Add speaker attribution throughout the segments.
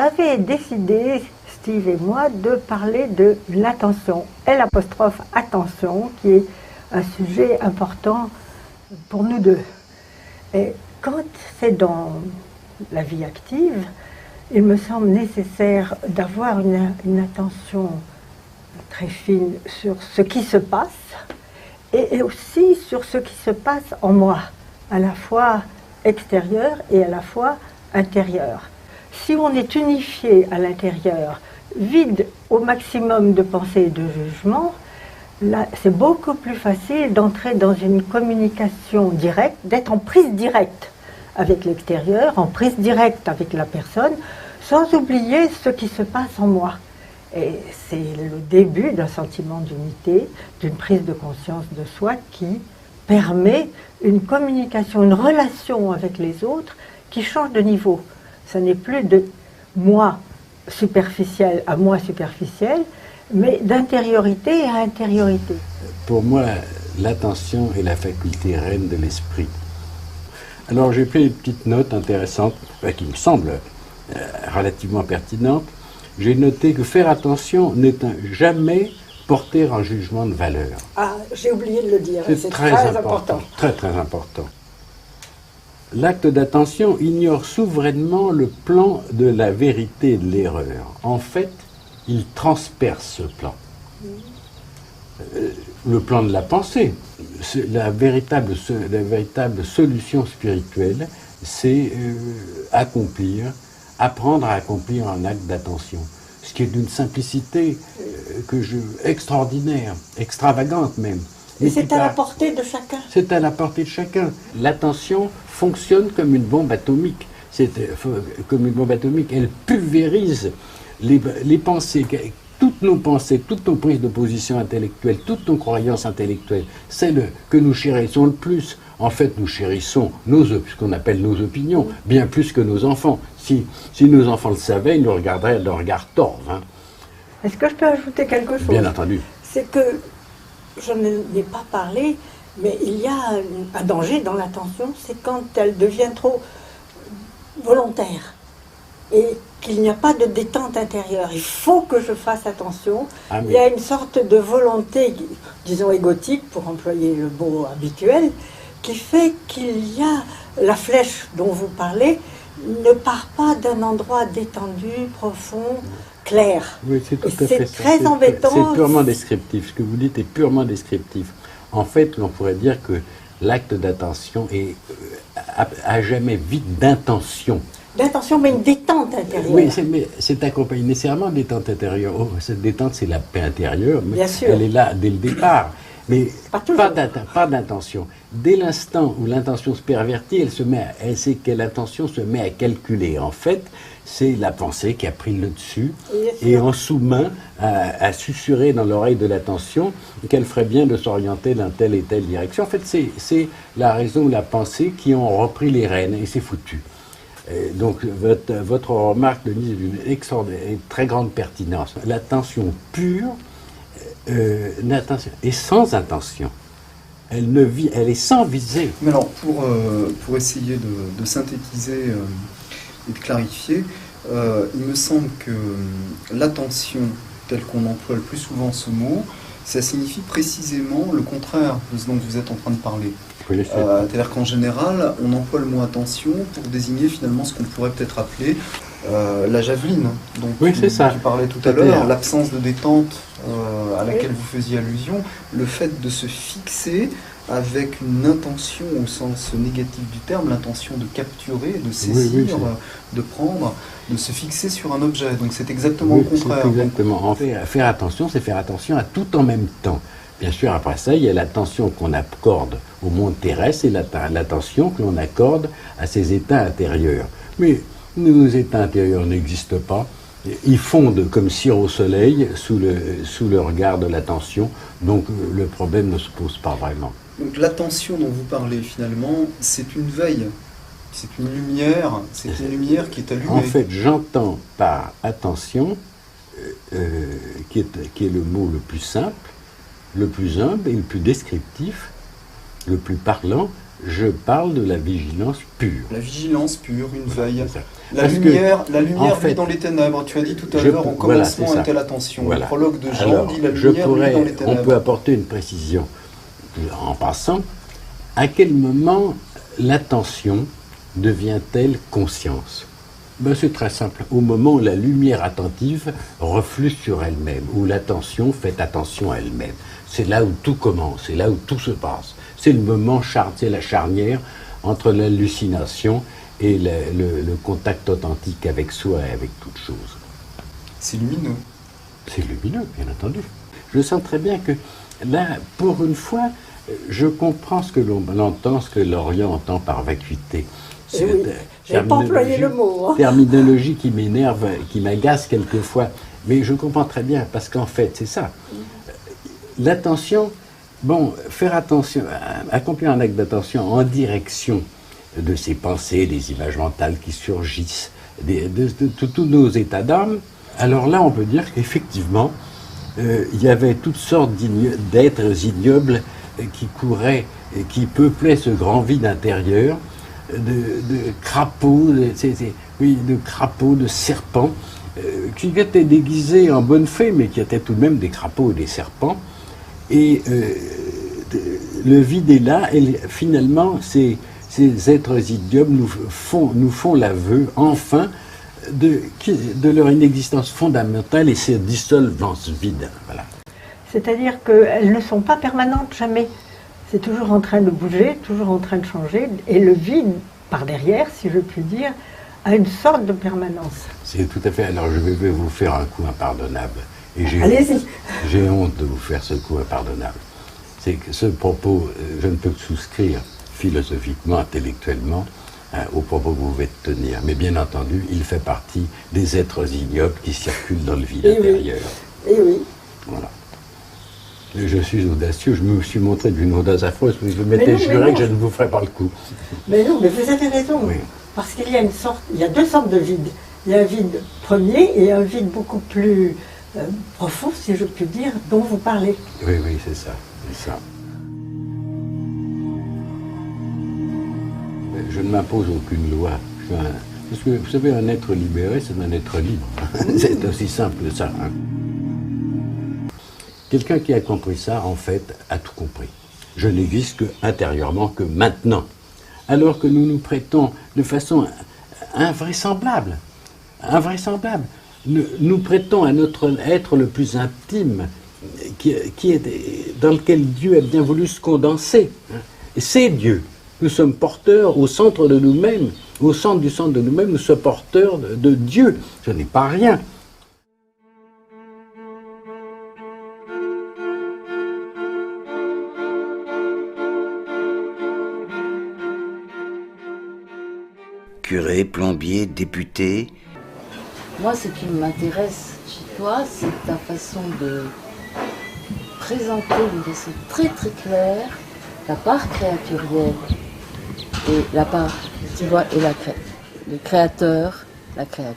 Speaker 1: avait décidé, Steve et moi, de parler de l'attention, L', attention, qui est un sujet important pour nous deux. Et quand c'est dans la vie active, il me semble nécessaire d'avoir une attention très fine sur ce qui se passe et aussi sur ce qui se passe en moi, à la fois extérieur et à la fois intérieur. Si on est unifié à l'intérieur, vide au maximum de pensée et de jugement, là, c'est beaucoup plus facile d'entrer dans une communication directe, d'être en prise directe avec l'extérieur, en prise directe avec la personne, sans oublier ce qui se passe en moi. Et c'est le début d'un sentiment d'unité, d'une prise de conscience de soi qui permet une communication, une relation avec les autres qui change de niveau. Ce n'est plus de moi superficiel à moi superficiel, mais d'intériorité à intériorité.
Speaker 2: Pour moi, l'attention est la faculté reine de l'esprit. Alors j'ai pris une petite note intéressante, qui me semble relativement pertinente. J'ai noté que faire attention n'est jamais porter un jugement de valeur.
Speaker 1: Ah, j'ai oublié de le dire, c'est très important.
Speaker 2: Très très important. L'acte d'attention ignore souverainement le plan de la vérité et de l'erreur. En fait, il transperce ce plan. Le plan de la pensée, la véritable solution spirituelle, c'est apprendre à accomplir un acte d'attention. Ce qui est d'une simplicité extraordinaire, extravagante même.
Speaker 1: Et c'est à la portée de chacun.
Speaker 2: C'est à la portée de chacun. L'attention fonctionne comme une bombe atomique. Comme une bombe atomique. Elle pulvérise les pensées, toutes nos prises de position intellectuelles, toutes nos croyances intellectuelles, celles que nous chérissons le plus. En fait, nous chérissons ce qu'on appelle nos opinions, bien plus que nos enfants. Si nos enfants le savaient, ils nous regarderaient d'un regard torve. Hein.
Speaker 1: Est-ce que je peux ajouter quelque chose?
Speaker 2: Bien entendu.
Speaker 1: C'est que, je n'ai pas parlé, mais il y a un danger dans l'attention, c'est quand elle devient trop volontaire et qu'il n'y a pas de détente intérieure. Il faut que je fasse attention. Il y a une sorte de volonté, disons égotique, pour employer le mot habituel, qui fait qu'il y a la flèche dont vous parlez ne part pas d'un endroit détendu, profond, clair.
Speaker 2: Oui, c'est tout à fait ça.
Speaker 1: Très embêtant.
Speaker 2: C'est purement descriptif. Ce que vous dites est purement descriptif. En fait, on pourrait dire que l'acte d'attention est à jamais vide d'intention.
Speaker 1: D'intention, mais une détente intérieure.
Speaker 2: Oui, mais c'est accompagné nécessairement de détente intérieure. Oh, cette détente, c'est la paix intérieure. Mais
Speaker 1: bien sûr.
Speaker 2: Elle est là dès le départ. Mais pas d'intention. Dès l'instant où l'intention se pervertit, c'est que l'intention se met à calculer. En fait, c'est la pensée qui a pris le dessus et en sous-main a susurré dans l'oreille de l'attention qu'elle ferait bien de s'orienter dans telle et telle direction. En fait, c'est la raison ou la pensée qui ont repris les rênes et c'est foutu. Donc votre remarque, Denise, est d'une très grande pertinence. L'attention pure et sans intention. Elle est sans visée.
Speaker 3: Mais alors, pour essayer de synthétiser et de clarifier, il me semble que l'attention, telle qu'on emploie le plus souvent ce mot, ça signifie précisément le contraire de ce dont vous êtes en train de parler. C'est-à-dire qu'en général, on emploie le mot attention pour désigner finalement ce qu'on pourrait peut-être appeler la javeline, dont tu parlais tout à l'heure, l'absence de détente à laquelle vous faisiez allusion, le fait de se fixer avec une intention au sens négatif du terme, l'intention de capturer, de saisir, de prendre, de se fixer sur un objet. Donc c'est exactement le contraire.
Speaker 2: Exactement. En fait, faire attention, c'est faire attention à tout en même temps. Bien sûr, après ça, il y a l'attention qu'on accorde au monde terrestre et l'attention que l'on accorde à ses états intérieurs. Mais nos états intérieurs n'existent pas. Ils fondent comme cire au soleil sous le regard de l'attention. Donc le problème ne se pose pas vraiment.
Speaker 3: Donc l'attention dont vous parlez finalement, c'est une veille. C'est une lumière qui est allumée.
Speaker 2: En fait, j'entends par attention, qui est le mot le plus simple, le plus humble et le plus descriptif, le plus parlant, Je parle de la vigilance pure.
Speaker 3: La vigilance pure, une veille. La
Speaker 2: Parce
Speaker 3: lumière
Speaker 2: en fait,
Speaker 3: vue dans les ténèbres. Tu as dit tout à l'heure en commencement à telle attention. Le prologue de Jean
Speaker 2: Alors,
Speaker 3: dit la lumière vue dans les ténèbres.
Speaker 2: on peut apporter une précision en passant. À quel moment l'attention devient-elle conscience? Ben, c'est très simple. Au moment où la lumière attentive reflue sur elle-même, où l'attention fait attention à elle-même. C'est là où tout commence, c'est là où tout se passe. C'est le moment, c'est la charnière entre l'hallucination et le contact authentique avec soi et avec toute chose.
Speaker 3: C'est lumineux.
Speaker 2: C'est lumineux, bien entendu. Je sens très bien que là, pour une fois, je comprends ce que l'on entend, ce que l'Orient entend par vacuité.
Speaker 1: Oui, je n'ai pas employé le mot. Hein.
Speaker 2: Terminologie qui m'énerve, qui m'agace quelquefois. Mais je comprends très bien, parce qu'en fait, c'est ça. L'attention, faire attention, accomplir un acte d'attention en direction de ses pensées, des images mentales qui surgissent, de tous nos états d'âme, alors là, on peut dire qu'effectivement, il y avait toutes sortes d'êtres ignobles qui couraient, et qui peuplaient ce grand vide intérieur, de crapauds, de serpents, qui étaient déguisés en bonnes fées, mais qui étaient tout de même des crapauds et des serpents. Et le vide est là, et finalement, ces êtres ignobles nous font l'aveu, enfin, de leur inexistence fondamentale et se dissolvent dans ce vide. Voilà.
Speaker 1: C'est-à-dire qu'elles ne sont pas permanentes, jamais. C'est toujours en train de bouger, toujours en train de changer, et le vide, par derrière, si je puis dire, a une sorte de permanence.
Speaker 2: C'est tout à fait. Alors je vais vous faire un coup impardonnable. Et
Speaker 1: allez-y.
Speaker 2: J'ai honte de vous faire ce coup impardonnable. C'est que ce propos, je ne peux que souscrire philosophiquement, intellectuellement, au propos que vous venez de tenir. Mais bien entendu, il fait partie des êtres ignobles qui circulent dans le vide intérieur.
Speaker 1: Oui. Et oui.
Speaker 2: Voilà. Je suis audacieux, je me suis montré d'une audace affreuse, mais je m'étais juré que je ne vous ferais pas le coup.
Speaker 1: Mais non, mais vous avez raison. Oui. Parce qu'il y a deux sortes de vides. Il y a un vide premier et un vide beaucoup plus profond, si je puis dire, dont vous parlez.
Speaker 2: Oui, c'est ça. Je ne m'impose aucune loi. Parce que, vous savez, un être libéré, c'est un être libre. C'est aussi simple que ça. Hein. Quelqu'un qui a compris ça, en fait, a tout compris. Je n'existe que intérieurement, que maintenant. Alors que nous nous prêtons de façon invraisemblable. Nous prêtons à notre être le plus intime, dans lequel Dieu a bien voulu se condenser. C'est Dieu. Nous sommes porteurs au centre de nous-mêmes, au centre du centre de nous-mêmes, nous sommes porteurs de Dieu. Ce n'est pas rien.
Speaker 4: Curé, plombier, député.
Speaker 5: Moi, ce qui m'intéresse chez toi, c'est ta façon de présenter d'une façon très très claire la part créaturielle et la part, tu vois, et le créateur, la créature.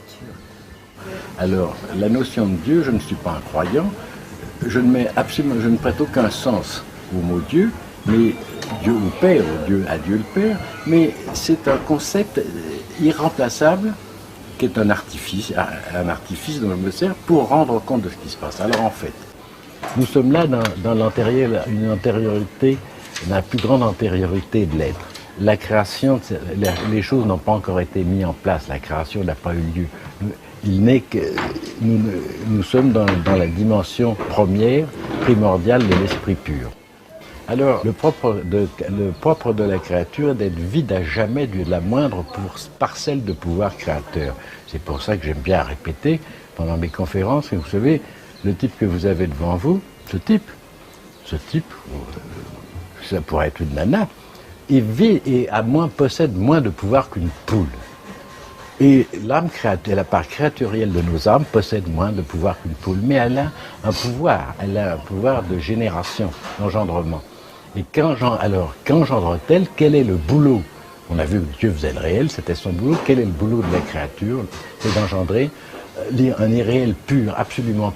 Speaker 2: Alors, la notion de Dieu, je ne suis pas un croyant, je ne prête aucun sens au mot Dieu, mais Dieu au Père, à Dieu le Père, mais c'est un concept irremplaçable qui est un artifice dont je me sers pour rendre compte de ce qui se passe. Alors en fait, nous sommes là dans une antériorité, la plus grande antériorité de l'être. La création, les choses n'ont pas encore été mises en place, la création n'a pas eu lieu. Il n'est que nous sommes dans la dimension première, primordiale de l'esprit pur. Alors, le propre de la créature est d'être vide à jamais de la moindre parcelle de pouvoir créateur. C'est pour ça que j'aime bien répéter pendant mes conférences, que vous savez, le type que vous avez devant vous, ce type, ça pourrait être une nana, il vit et possède moins de pouvoir qu'une poule. Et l'âme créature, la part créaturielle de nos âmes possède moins de pouvoir qu'une poule, mais elle a un pouvoir de génération, d'engendrement. Et qu'engendre-t-elle? Quel est le boulot? On a vu que Dieu faisait le réel, c'était son boulot. Quel est le boulot de la créature? C'est d'engendrer un irréel pur, absolument